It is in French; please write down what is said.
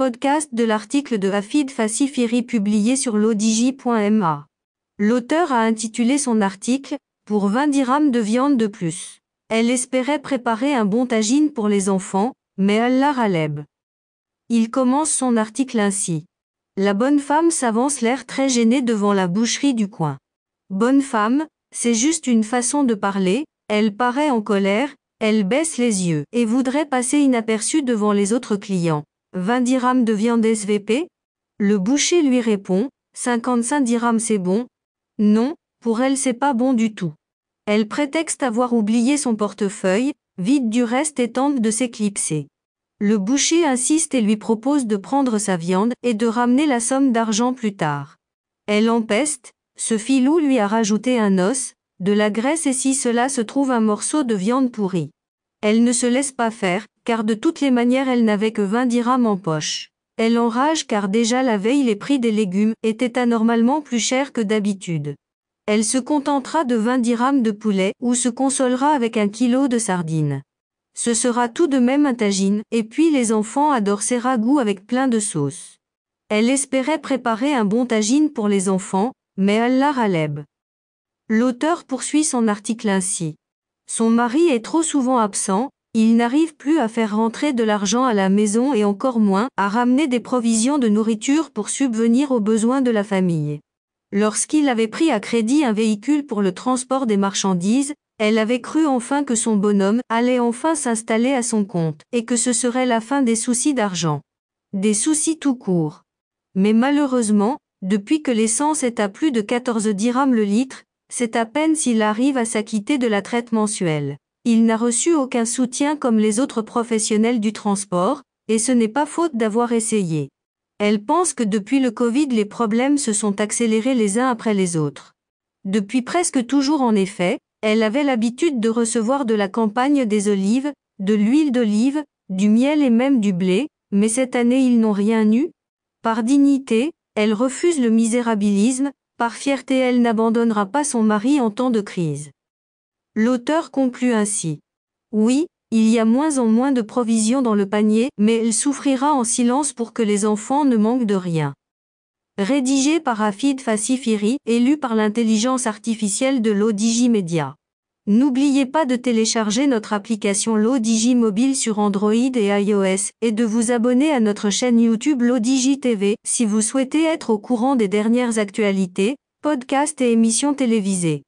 podcast de l'article de Hafid Fassifiri publié sur lodigi.ma. L'auteur a intitulé son article « Pour 20 dirhams de viande de plus ». Elle espérait préparer un bon tagine pour les enfants, mais Allah raleb. Il commence son article ainsi. La bonne femme s'avance l'air très gênée devant la boucherie du coin. Bonne femme, c'est juste une façon de parler, elle paraît en colère, elle baisse les yeux et voudrait passer inaperçue devant les autres clients. 20 dirhams de viande SVP? Le boucher lui répond, 55 dirhams c'est bon. Non, pour elle c'est pas bon du tout. Elle prétexte avoir oublié son portefeuille, vide du reste et tente de s'éclipser. Le boucher insiste et lui propose de prendre sa viande et de ramener la somme d'argent plus tard. Elle empeste, ce filou lui a rajouté un os, de la graisse et si cela se trouve un morceau de viande pourrie. Elle ne se laisse pas faire, car de toutes les manières elle n'avait que 20 dirhams en poche. Elle enrage car déjà la veille les prix des légumes étaient anormalement plus chers que d'habitude. Elle se contentera de 20 dirhams de poulet ou se consolera avec 1 kilo de sardines. Ce sera tout de même un tagine, et puis les enfants adorent ces ragoûts avec plein de sauce. Elle espérait préparer un bon tagine pour les enfants, mais Allah raleb. L'auteur poursuit son article ainsi. Son mari est trop souvent absent, il n'arrive plus à faire rentrer de l'argent à la maison et encore moins à ramener des provisions de nourriture pour subvenir aux besoins de la famille. Lorsqu'il avait pris à crédit un véhicule pour le transport des marchandises, elle avait cru enfin que son bonhomme allait enfin s'installer à son compte et que ce serait la fin des soucis d'argent. Des soucis tout court. Mais malheureusement, depuis que l'essence est à plus de 14 dirhams le litre, c'est à peine s'il arrive à s'acquitter de la traite mensuelle. Il n'a reçu aucun soutien comme les autres professionnels du transport, et ce n'est pas faute d'avoir essayé. Elle pense que depuis le Covid les problèmes se sont accélérés les uns après les autres. Depuis presque toujours en effet, elle avait l'habitude de recevoir de la campagne des olives, de l'huile d'olive, du miel et même du blé, mais cette année ils n'ont rien eu. Par dignité, elle refuse le misérabilisme, par fierté elle n'abandonnera pas son mari en temps de crise. L'auteur conclut ainsi. Oui, il y a moins en moins de provisions dans le panier, mais elle souffrira en silence pour que les enfants ne manquent de rien. Rédigé par Hafid Fassifiri et lu par l'intelligence artificielle de Lodigi Media. N'oubliez pas de télécharger notre application Lodigi mobile sur Android et iOS, et de vous abonner à notre chaîne YouTube Lodigi TV, si vous souhaitez être au courant des dernières actualités, podcasts et émissions télévisées.